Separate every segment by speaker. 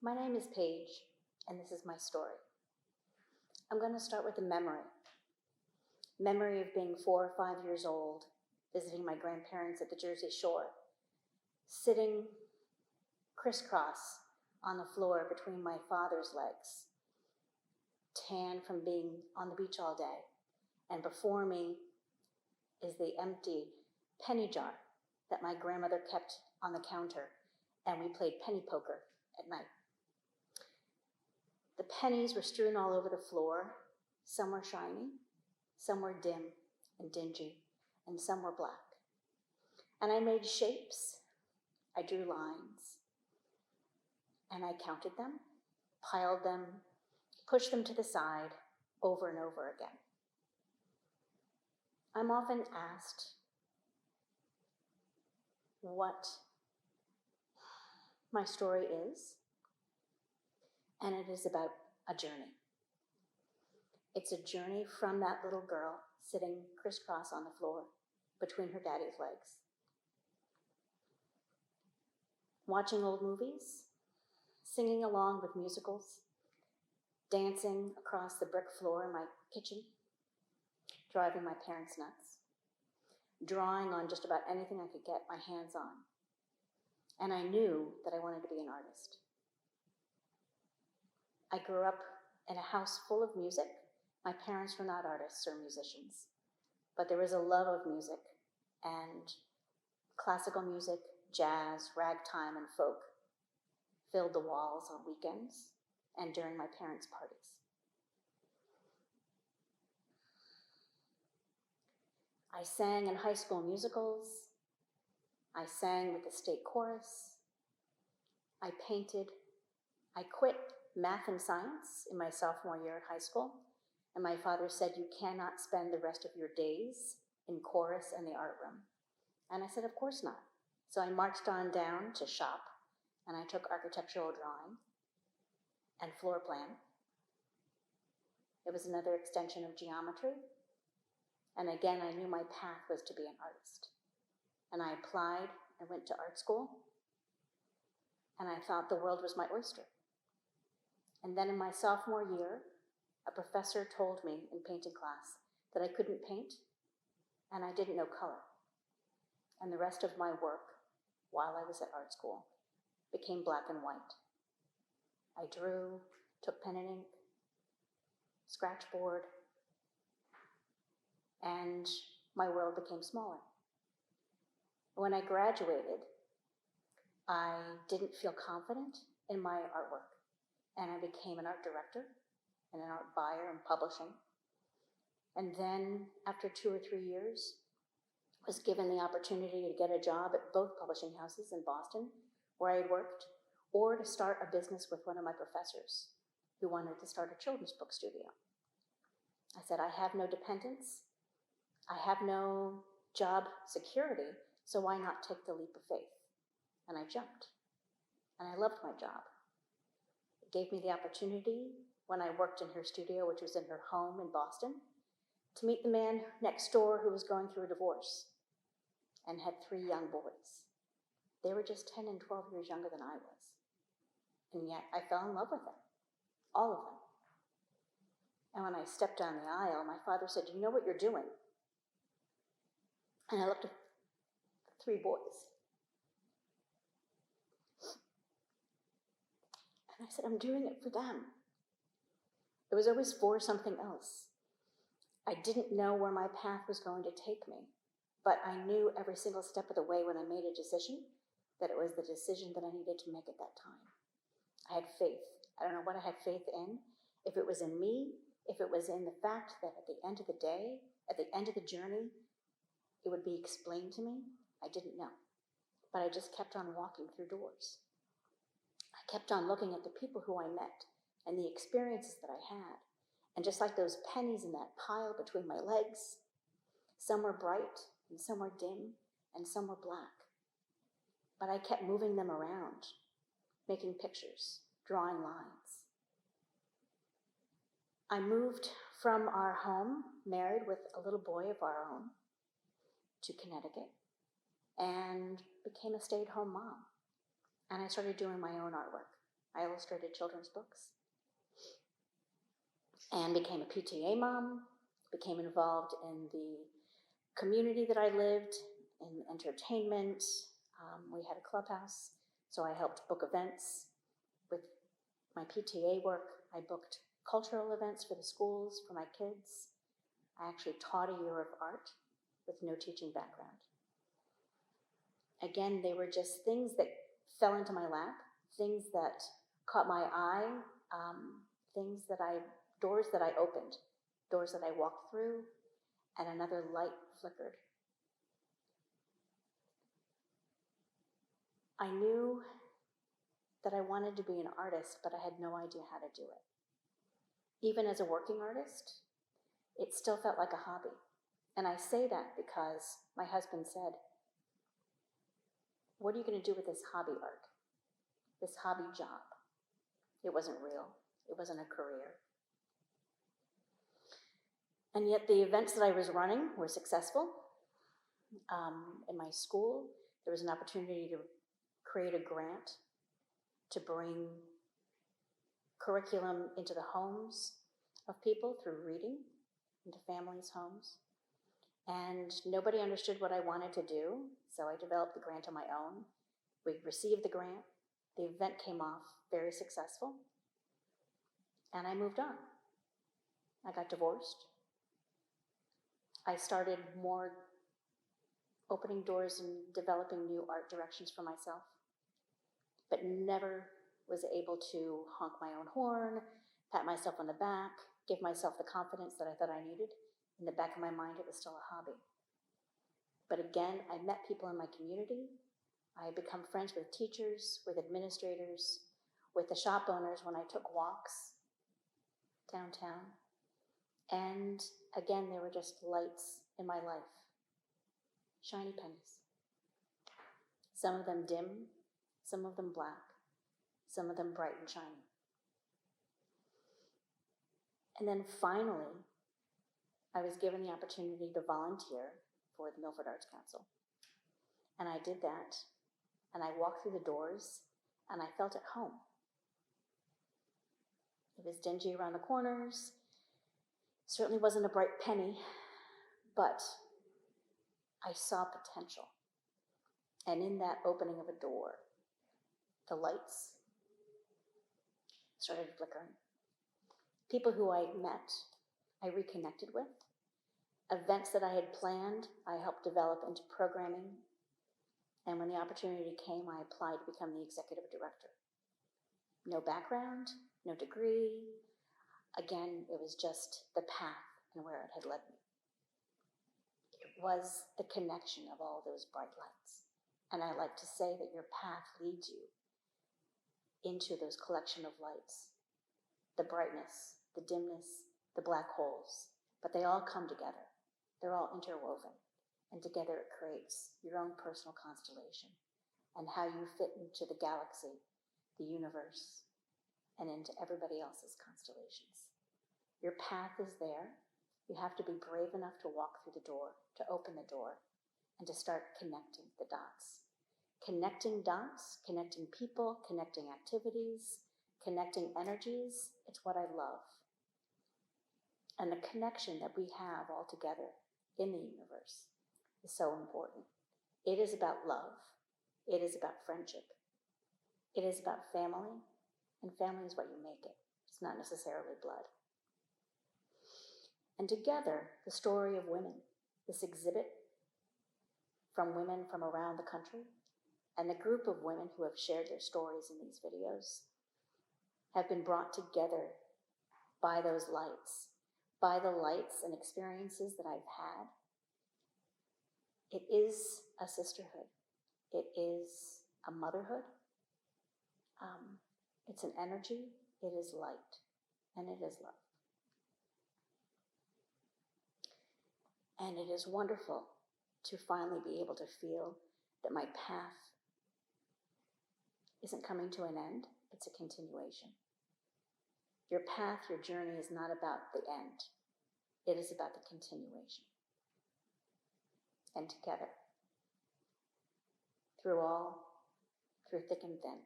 Speaker 1: My name is Paige, and this is my story. I'm going to start with a memory. Memory of being 4 or 5 years old, visiting my grandparents at the Jersey Shore, sitting crisscross on the floor between my father's legs, tan from being on the beach all day, and before me is the empty penny jar that my grandmother kept on the counter, and we played penny poker at night. The pennies were strewn all over the floor. Some were shiny, some were dim and dingy, and some were black. And I made shapes, I drew lines, and I counted them, piled them, pushed them to the side over and over again. I'm often asked what my story is, and it is about a journey. It's a journey from that little girl sitting crisscross on the floor between her daddy's legs, watching old movies, singing along with musicals, dancing across the brick floor in my kitchen, driving my parents nuts, drawing on just about anything I could get my hands on. And I knew that I wanted to be an artist. I grew up in a house full of music. My parents were not artists or musicians, but there was a love of music, and classical music, jazz, ragtime, and folk filled the walls on weekends and during my parents' parties. I sang in high school musicals. I sang with the state chorus. I painted. I quit math and science in my sophomore year at high school, and my father said, "You cannot spend the rest of your days in chorus and the art room." And I said, "Of course not." So I marched on down to shop, and I took architectural drawing and floor plan. It was another extension of geometry. And again, I knew my path was to be an artist. And I applied and went to art school, and I thought the world was my oyster. And then in my sophomore year, a professor told me in painting class that I couldn't paint and I didn't know color. And the rest of my work while I was at art school became black and white. I drew, took pen and ink, scratch board, and my world became smaller. When I graduated, I didn't feel confident in my artwork, and I became an art director and an art buyer and publishing. And then after 2 or 3 years, was given the opportunity to get a job at both publishing houses in Boston, where I had worked, or to start a business with one of my professors who wanted to start a children's book studio. I said, I have no dependents, I have no job security, so why not take the leap of faith? And I jumped, and I loved my job. It gave me the opportunity, when I worked in her studio, which was in her home in Boston, to meet the man next door who was going through a divorce and had 3 young boys. They were just 10 and 12 years younger than I was. And yet I fell in love with them, all of them. And when I stepped down the aisle, my father said, "Do you know what you're doing?" And I looked at the 3 boys. And I said, "I'm doing it for them." It was always for something else. I didn't know where my path was going to take me, but I knew every single step of the way when I made a decision that it was the decision that I needed to make at that time. I had faith. I don't know what I had faith in. If it was in me, if it was in the fact that at the end of the day, at the end of the journey, it would be explained to me, I didn't know. But I just kept on walking through doors. I kept on looking at the people who I met and the experiences that I had. And just like those pennies in that pile between my legs, some were bright and some were dim and some were black. But I kept moving them around, making pictures, drawing lines. I moved from our home, married with a little boy of our own, to Connecticut, and became a stay-at-home mom. And I started doing my own artwork. I illustrated children's books and became a PTA mom, became involved in the community that I lived, in entertainment. We had a clubhouse, so I helped book events. With my PTA work, I booked cultural events for the schools, for my kids. I actually taught a year of art with no teaching background. Again, they were just things that fell into my lap, things that caught my eye, doors that I opened, doors that I walked through, and another light flickered. I knew that I wanted to be an artist, but I had no idea how to do it. Even as a working artist, it still felt like a hobby. And I say that because my husband said, "What are you going to do with this hobby art, this hobby job?" It wasn't real. It wasn't a career. And yet the events that I was running were successful. In my school, there was an opportunity to create a grant to bring curriculum into the homes of people through reading, into families' homes. And nobody understood what I wanted to do, so I developed the grant on my own. We received the grant. The event came off very successful. And I moved on. I got divorced. I started more opening doors and developing new art directions for myself, but never was able to honk my own horn, pat myself on the back, give myself the confidence that I thought I needed. In the back of my mind, it was still a hobby. But again, I met people in my community. I had become friends with teachers, with administrators, with the shop owners when I took walks downtown. And again, there were just lights in my life. Shiny pennies. Some of them dim, some of them black, some of them bright and shiny. And then finally, I was given the opportunity to volunteer for the Milford Arts Council. And I did that, and I walked through the doors, and I felt at home. It was dingy around the corners. Certainly wasn't a bright penny, but I saw potential. And in that opening of a door, the lights started flickering. People who I met, I reconnected with. Events that I had planned, I helped develop into programming. And when the opportunity came, I applied to become the executive director. No background, no degree. Again, it was just the path and where it had led me. It was the connection of all those bright lights. And I like to say that your path leads you into those collection of lights. The brightness, the dimness, the black holes, but they all come together. They're all interwoven, and together it creates your own personal constellation and how you fit into the galaxy, the universe, and into everybody else's constellations. Your path is there. You have to be brave enough to walk through the door, to open the door, and to start connecting the dots. Connecting dots, connecting people, connecting activities, connecting energies, it's what I love. And the connection that we have all together in the universe is so important. It is about love. It is about friendship. It is about family, and family is what you make it. It's not necessarily blood. And together, the story of women, this exhibit from women from around the country, and the group of women who have shared their stories in these videos have been brought together by those lights, by the lights and experiences that I've had. It is a sisterhood. It is a motherhood. It's an energy. It is light. And it is love. And it is wonderful to finally be able to feel that my path isn't coming to an end. It's a continuation. Your path, your journey is not about the end. It is about the continuation. And together, through thick and thin,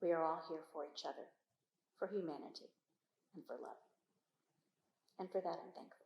Speaker 1: We are all here for each other, for humanity, and for love. And for that, I'm thankful.